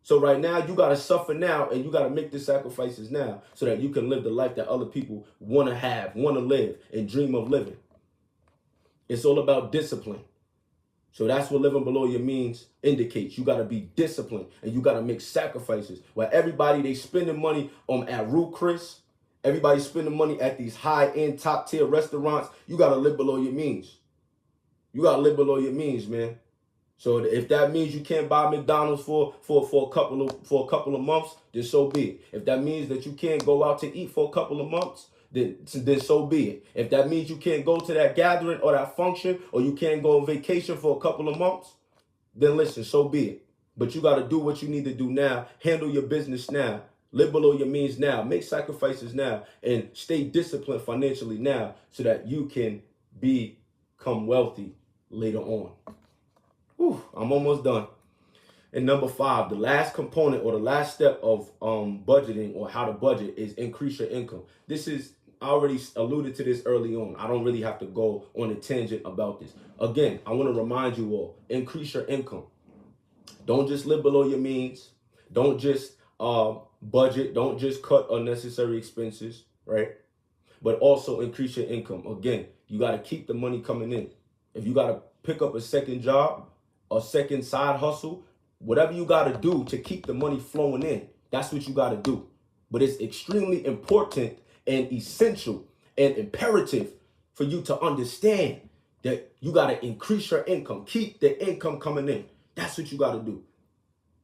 So right now, you got to suffer now and you got to make the sacrifices now so that you can live the life that other people want to have, want to live, and dream of living. It's all about discipline. So that's what living below your means indicates. You got to be disciplined and you got to make sacrifices. While everybody, they spending money at Ruth Chris, everybody spending money at these high-end, top-tier restaurants, you got to live below your means. You got to live below your means, man. So if that means you can't buy McDonald's for a couple of months, then so be it. If that means that you can't go out to eat for a couple of months, then so be it. If that means you can't go to that gathering or that function, or you can't go on vacation for a couple of months, then listen, so be it. But you got to do what you need to do now. Handle your business now. Live below your means now. Make sacrifices now. And stay disciplined financially now so that you can become wealthy later on. Whew, I'm almost done. And number 5, the last component or the last step of budgeting or how to budget is increase your income. I already alluded to this early on. I don't really have to go on a tangent about this. Again, I want to remind you all, increase your income. Don't just live below your means. Don't just budget. Don't just cut unnecessary expenses, right? But also increase your income. Again, you got to keep the money coming in. If you got to pick up a second job, a second side hustle, whatever you got to do to keep the money flowing in, that's what you got to do. But it's extremely important and essential and imperative for you to understand that you got to increase your income. Keep the income coming in. That's what you got to do.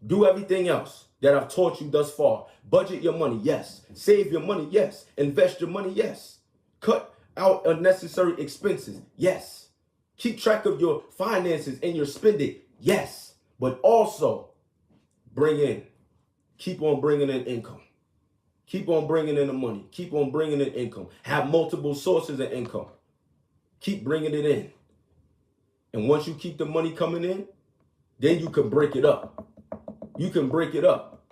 Do everything else that I've taught you thus far. Budget your money, yes. Save your money, yes. Invest your money, yes. Cut out unnecessary expenses, yes. Keep track of your finances and your spending, yes. But also keep on bringing in income. Keep on bringing in the money. Keep on bringing in income. Have multiple sources of income. Keep bringing it in. And once you keep the money coming in, then you can break it up. You can break it up.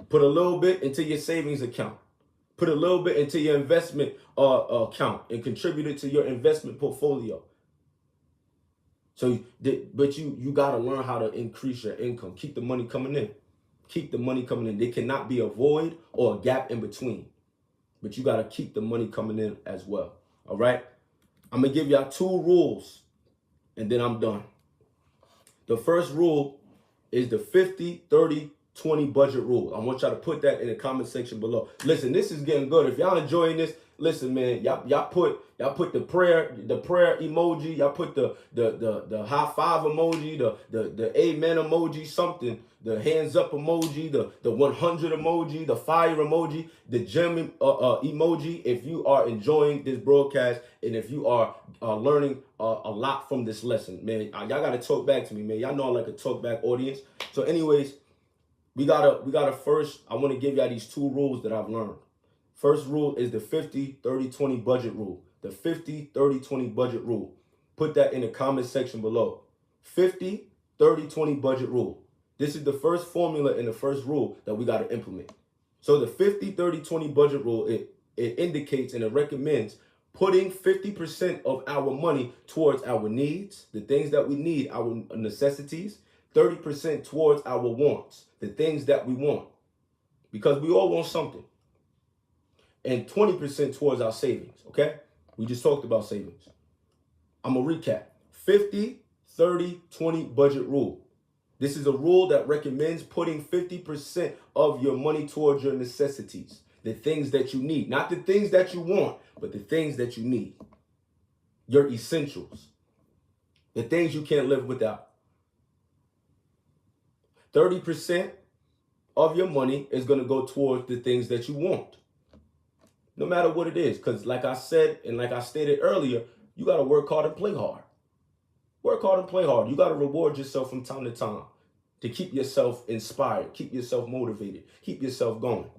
Put a little bit into your savings account. Put a little bit into your investment account and contribute it to your investment portfolio. But you got to learn how to increase your income. Keep the money coming in. Keep the money coming in. There cannot be a void or a gap in between. But you got to keep the money coming in as well. All right? I'm going to give y'all 2 rules and then I'm done. The first rule is the 50-30-20 budget rule. I want y'all to put that in the comment section below. Listen, this is getting good. If y'all enjoying this, listen, man, y'all put the prayer emoji, y'all put the high five emoji, the amen emoji, something, the hands up emoji, the 100 emoji, the fire emoji, the gem emoji. If you are enjoying this broadcast and if you are learning a lot from this lesson, man, y'all gotta talk back to me, man. Y'all know I like a talk back audience. So anyways, we gotta first, I want to give y'all these 2 rules that I've learned. First rule is the 50-30-20 budget rule. The 50-30-20 budget rule. Put that in the comment section below. 50-30-20 budget rule. This is the first formula and the first rule that we got to implement. So the 50-30-20 budget rule, it indicates and it recommends putting 50% of our money towards our needs, the things that we need, our necessities, 30% towards our wants, the things that we want, because we all want something, and 20% towards our savings, okay? We just talked about savings. I'm going to recap. 50-30-20 budget rule. This is a rule that recommends putting 50% of your money towards your necessities, the things that you need, not the things that you want, but the things that you need, your essentials, the things you can't live without. 30% of your money is going to go towards the things that you want, no matter what it is. Because like I said, and like I stated earlier, you got to work hard and play hard. Work hard and play hard. You got to reward yourself from time to time to keep yourself inspired, keep yourself motivated, keep yourself going.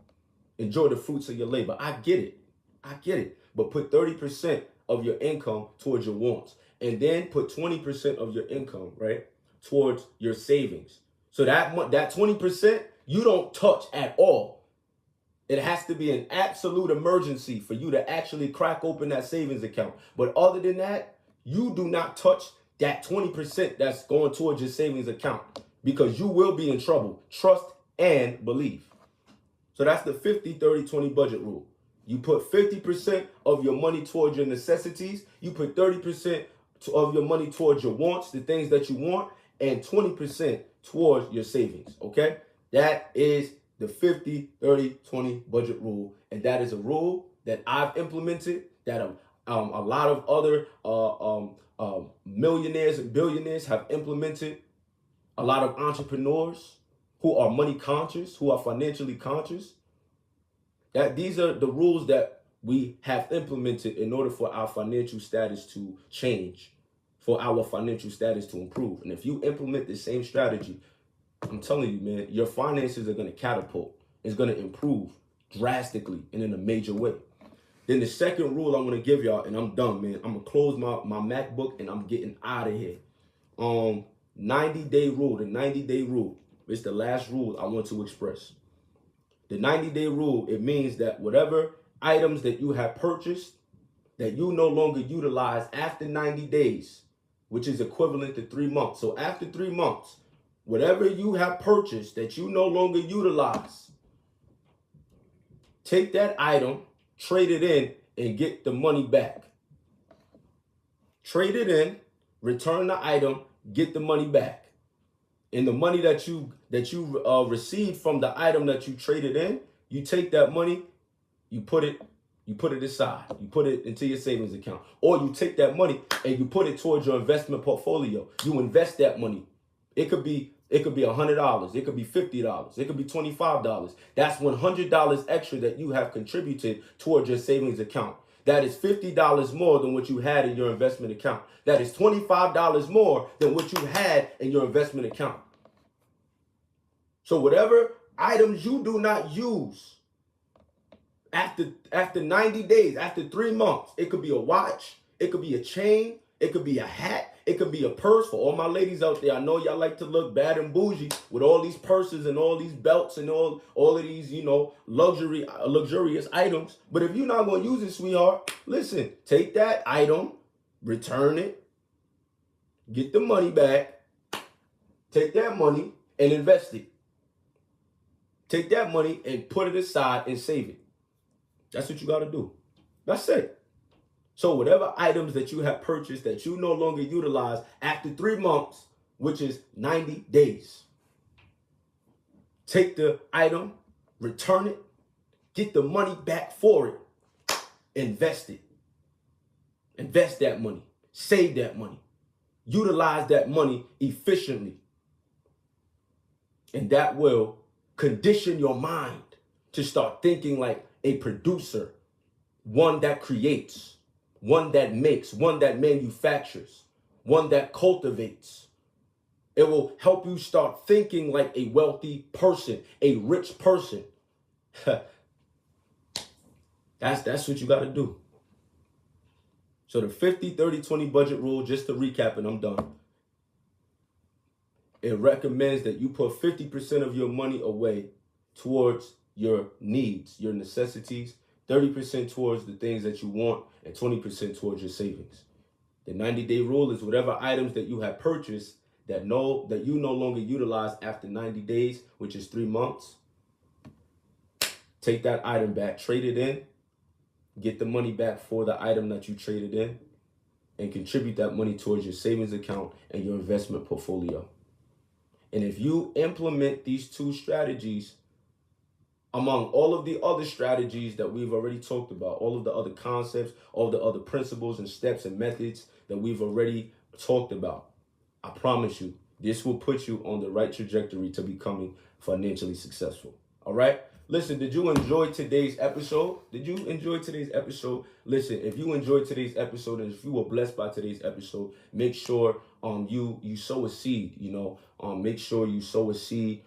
Enjoy the fruits of your labor. I get it. But put 30% of your income towards your wants. And then put 20% of your income, right, towards your savings. So that 20% you don't touch at all. It has to be an absolute emergency for you to actually crack open that savings account. But other than that, you do not touch that 20% that's going towards your savings account, because you will be in trouble. Trust and believe. So that's the 50-30-20 budget rule. You put 50% of your money towards your necessities. You put 30% of your money towards your wants, the things that you want, and 20% towards your savings, okay? That is the 50-30-20 budget rule. And that is a rule that I've implemented, that a lot of other millionaires and billionaires have implemented. A lot of entrepreneurs who are money conscious, who are financially conscious. That these are the rules that we have implemented in order for our financial status to change, for our financial status to improve. And if you implement the same strategy, I'm telling you, man, your finances are going to catapult. It's going to improve drastically and in a major way. Then the second rule I'm going to give y'all, and I'm done, man. I'm going to close my MacBook and I'm getting out of here. 90-day rule, the 90-day rule. It's the last rule I want to express. The 90-day rule, it means that whatever items that you have purchased that you no longer utilize after 90 days, which is equivalent to 3 months. So after 3 months, whatever you have purchased that you no longer utilize, Take that item, trade it in, and get the money back. Trade it in, return the item, get the money back. And the money that you received from the item that you traded in, you take that money, you put it aside. You put it into your savings account. Or you take that money and you put it towards your investment portfolio. You invest that money. It could be $100. It could be $50. It could be $25. That's $100 extra that you have contributed towards your savings account. That is $50 more than what you had in your investment account. That is $25 more than what you had in your investment account. So whatever items you do not use after 90 days, after 3 months, it could be a watch, it could be a chain, it could be a hat, it could be a purse. For all my ladies out there, I know y'all like to look bad and bougie with all these purses and all these belts and all of these, luxurious items. But if you're not going to use it, sweetheart, listen, take that item, return it, get the money back, take that money and invest it. Take that money and put it aside and save it. That's what you got to do. That's it. So whatever items that you have purchased that you no longer utilize after 3 months, which is 90 days, take the item, return it, get the money back for it, invest it. Invest that money, save that money, utilize that money efficiently. And that will condition your mind to start thinking like a producer, one that creates, one that makes, one that manufactures, one that cultivates. It will help you start thinking like a wealthy person, a rich person. That's what you got to do. So the 50-30-20 budget rule, just to recap and I'm done. It recommends that you put 50% of your money away towards your needs, your necessities, 30% towards the things that you want, and 20% towards your savings. The 90-day rule is whatever items that you have purchased that you no longer utilize after 90 days, which is 3 months. Take that item back, trade it in, get the money back for the item that you traded in, and contribute that money towards your savings account and your investment portfolio. And if you implement these 2 strategies among all of the other strategies that we've already talked about, all of the other concepts, all the other principles and steps and methods that we've already talked about, I promise you, this will put you on the right trajectory to becoming financially successful. All right? Listen, did you enjoy today's episode? Listen, if you enjoyed today's episode and if you were blessed by today's episode, make sure you sow a seed, make sure you sow a seed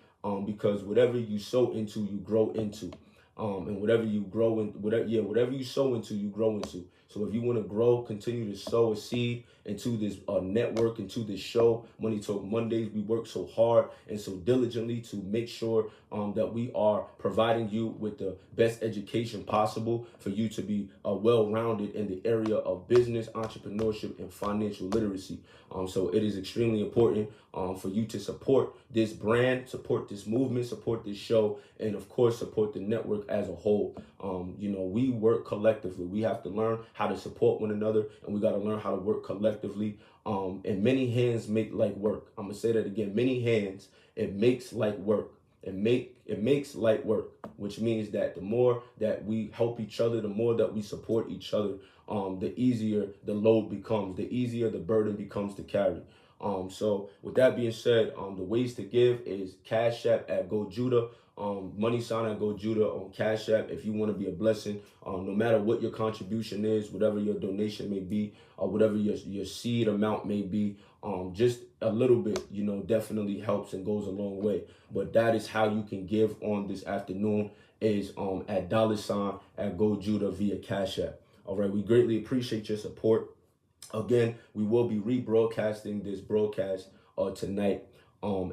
because whatever you sow into, you grow into. And whatever you sow into, you grow into. So if you want to grow, continue to sow a seed into this network, into this show, Money Talk Mondays. We work so hard and so diligently to make sure that we are providing you with the best education possible for you to be well-rounded in the area of business, entrepreneurship, and financial literacy. So it is extremely important for you to support this brand, support this movement, support this show, and of course, support the network as a whole. We work collectively. We have to learn how to support one another, and we got to learn how to work collectively. And many hands make light work. I'm gonna say that again. Many hands, it makes light work. It makes light work, which means that the more that we help each other, the more that we support each other, the easier the load becomes, the easier the burden becomes to carry. So with that being said, the ways to give is Cash App at Go Judah, money sign at Go Judah on Cash App. If you want to be a blessing, no matter what your contribution is, whatever your donation may be, or whatever your seed amount may be, just a little bit, definitely helps and goes a long way. But that is how you can give on this afternoon is at $ at Go Judah via Cash App. All right, we greatly appreciate your support. Again, we will be rebroadcasting this broadcast tonight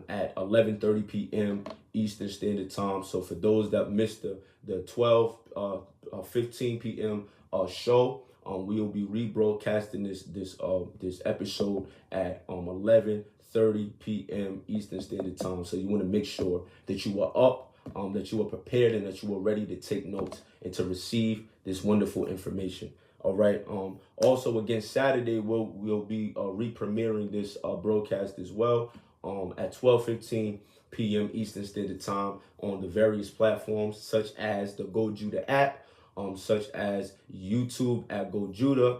at 11:30 p.m. Eastern Standard Time. So for those that missed the 15 p.m. Show, we will be rebroadcasting this episode at 11:30 p.m. Eastern Standard Time. So you want to make sure that you are up that you are prepared and that you are ready to take notes and to receive this wonderful information. All right. Also, again, Saturday we'll be re-premiering this broadcast as well at 12:15 p.m. Eastern Standard Time on the various platforms such as the Go Judah app, such as YouTube at Go Judah,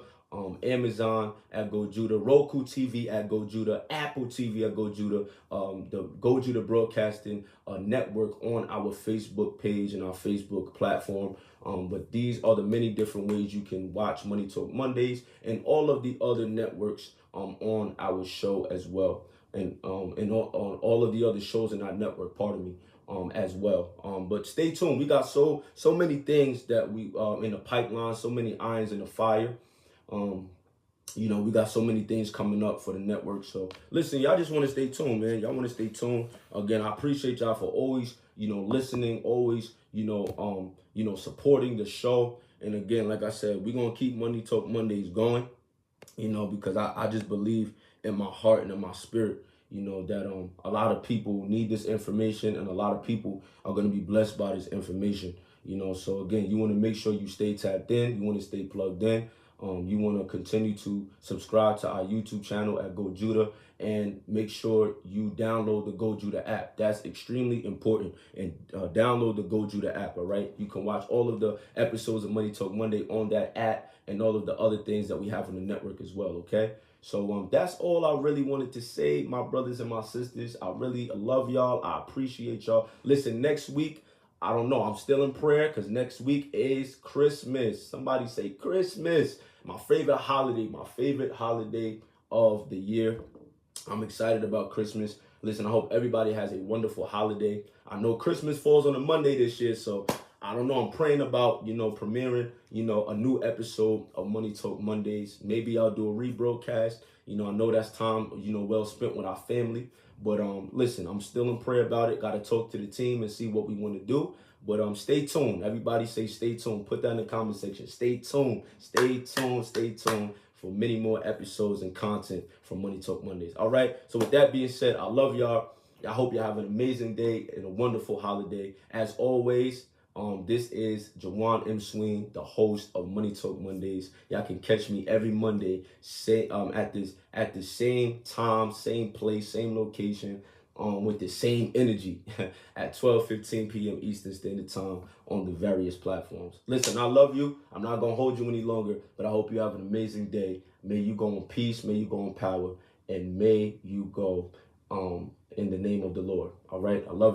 Amazon at Go Judah, Roku TV at Go Judah, Apple TV at Go Judah, the Go Judah Broadcasting Network on our Facebook page and our Facebook platform. But these are the many different ways you can watch Money Talk Mondays and all of the other networks on our show as well. And on all of the other shows in our network, pardon me, as well. But stay tuned. We got so many things that we in the pipeline, so many irons in the fire. We got so many things coming up for the network. So listen, y'all just want to stay tuned, man. Y'all want to stay tuned. Again, I appreciate y'all for always, listening, always, supporting the show. And again, like I said, we're gonna keep Money Talk Mondays going, because I just believe in my heart and in my spirit, that a lot of people need this information and a lot of people are going to be blessed by this information. So again, you want to make sure you stay tapped in, you want to stay plugged in. You want to continue to subscribe to our YouTube channel at Go Judah and make sure you download the Go Judah app. That's extremely important. And download the Go Judah app, all right? You can watch all of the episodes of Money Talk Monday on that app and all of the other things that we have on the network as well, okay? So that's all I really wanted to say, my brothers and my sisters. I really love y'all. I appreciate y'all. Listen, next week, I don't know. I'm still in prayer because next week is Christmas. Somebody say Christmas. My favorite holiday of the year. I'm excited about Christmas. Listen, I hope everybody has a wonderful holiday. I know Christmas falls on a Monday this year, so I don't know. I'm praying about, premiering, a new episode of Money Talk Mondays. Maybe I'll do a rebroadcast. I know that's time, well spent with our family. But listen, I'm still in prayer about it. Got to talk to the team and see what we want to do. But stay tuned. Everybody say stay tuned. Put that in the comment section. Stay tuned. Stay tuned. Stay tuned for many more episodes and content from Money Talk Mondays. All right. So with that being said, I love y'all. I hope you have an amazing day and a wonderful holiday. As always, this is Jawaan Sween, the host of Money Talk Mondays. Y'all can catch me every Monday, at the same time, same place, same location, with the same energy at 12:15 p.m. Eastern Standard Time on the various platforms. Listen, I love you. I'm not gonna hold you any longer, but I hope you have an amazing day. May you go in peace, may you go in power, and may you go in the name of the Lord. All right, I love you.